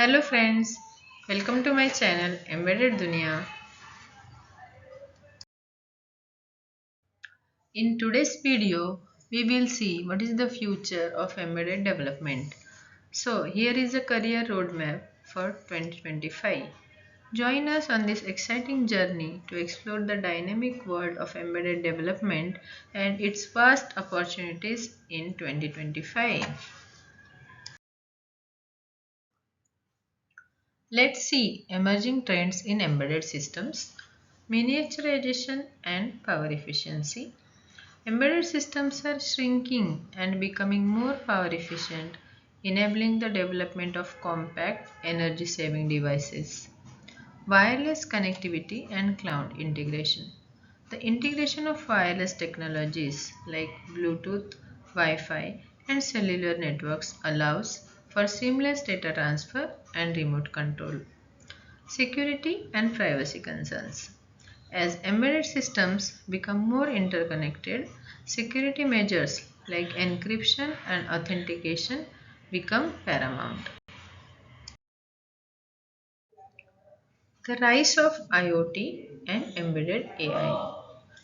Hello friends, welcome to my channel Embedded Duniya. In today's video, we will see what is the future of embedded development. So here is a career roadmap for 2025. Join us on this exciting journey to explore the dynamic world of embedded development and its vast opportunities in 2025. Let's see emerging trends in embedded systems, miniaturization and power efficiency. Embedded systems are shrinking and becoming more power efficient, enabling the development of compact, energy-saving devices. Wireless connectivity and cloud integration. The integration of wireless technologies like Bluetooth, Wi-Fi, and cellular networks allows for seamless data transfer and remote control. Security and privacy concerns. As embedded systems become more interconnected, security measures like encryption and authentication become paramount. The rise of IoT and embedded AI.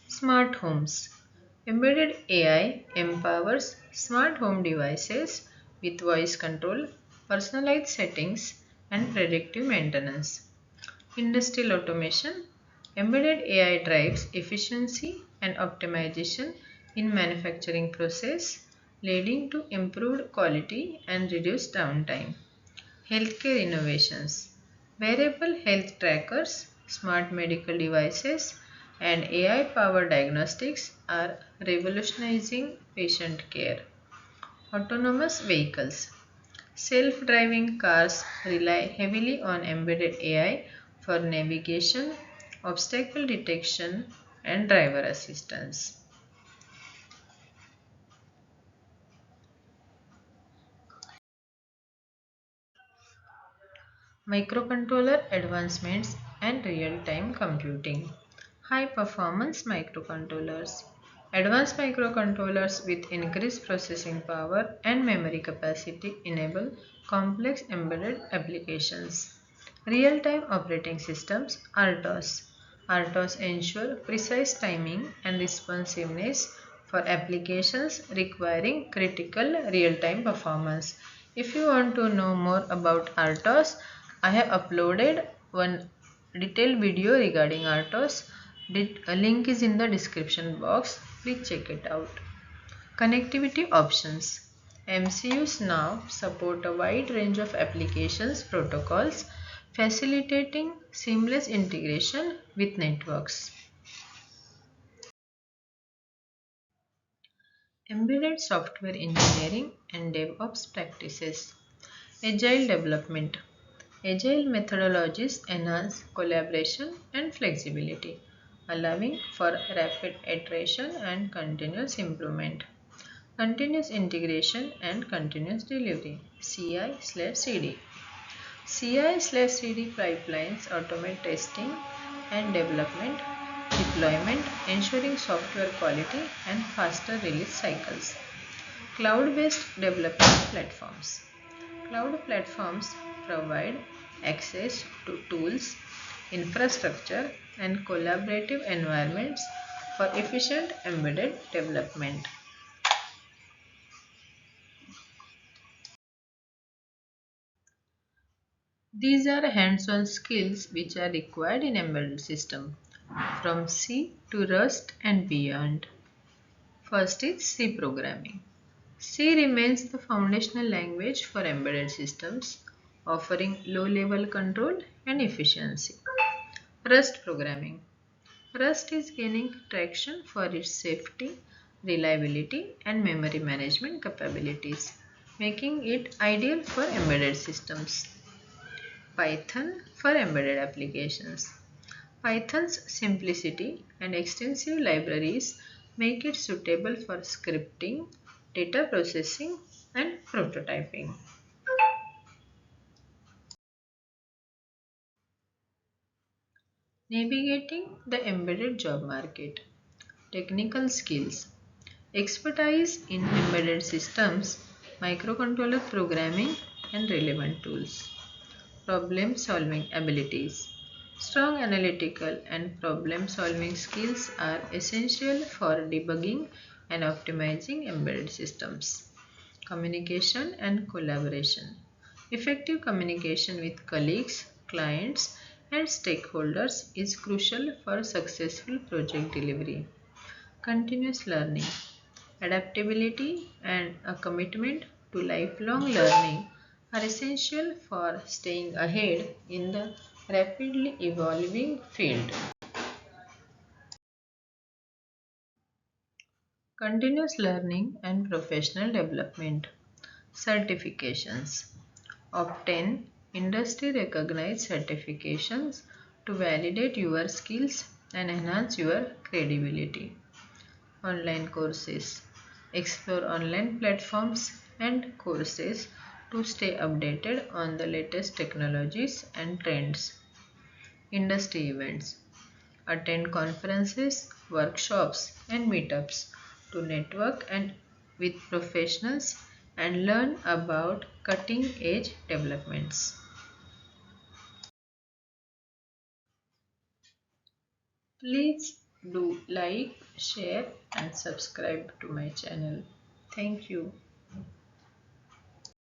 Smart homes. Embedded AI empowers smart home devices with voice control, personalized settings, and predictive maintenance. Industrial automation. Embedded AI drives efficiency and optimization in manufacturing process, leading to improved quality and reduced downtime. Healthcare innovations. Wearable health trackers, smart medical devices, and AI-powered diagnostics are revolutionizing patient care. Autonomous vehicles. Self-driving cars rely heavily on embedded AI for navigation, obstacle detection, and driver assistance. Microcontroller advancements and real-time computing. High-performance microcontrollers. Advanced microcontrollers with increased processing power and memory capacity enable complex embedded applications. Real-time operating systems (RTOS). RTOS ensure precise timing and responsiveness for applications requiring critical real-time performance. If you want to know more about RTOS, I have uploaded one detailed video regarding RTOS. A link is in the description box. Please check it out. Connectivity options. MCUs now support a wide range of applications protocols, facilitating seamless integration with networks. Embedded software engineering and DevOps practices. Agile development. Agile methodologies enhance collaboration and flexibility, allowing for rapid iteration and continuous improvement. Continuous integration and continuous delivery CI/CD. CI/CD pipelines automate testing and development, deployment, ensuring software quality and faster release cycles. Cloud-based development platforms. Cloud platforms provide access to tools, infrastructure, and collaborative environments for efficient embedded development. These are hands-on skills which are required in embedded system, from C to Rust and beyond. First is C programming. C remains the foundational language for embedded systems, offering low-level control and efficiency. Rust programming. Rust is gaining traction for its safety, reliability, and memory management capabilities, making it ideal for embedded systems. Python for embedded applications. Python's simplicity and extensive libraries make it suitable for scripting, data processing, and prototyping. Navigating the embedded job market. Technical skills. Expertise in embedded systems, microcontroller programming, and relevant tools. problem solving abilities. Strong analytical and problem solving skills are essential for debugging and optimizing embedded systems. Communication and collaboration. Effective communication with colleagues, clients, and stakeholders is crucial for successful project delivery. Continuous learning. Adaptability and a commitment to lifelong learning are essential for staying ahead in the rapidly evolving field. Continuous learning and professional development. Certifications. Obtain industry recognized certifications to validate your skills and enhance your credibility. Online courses. Explore online platforms and courses to stay updated on the latest technologies and trends. Industry events. Attend conferences, workshops, and meetups to network and with professionals and learn about cutting edge developments. Please do like, share, and subscribe to my channel. Thank you.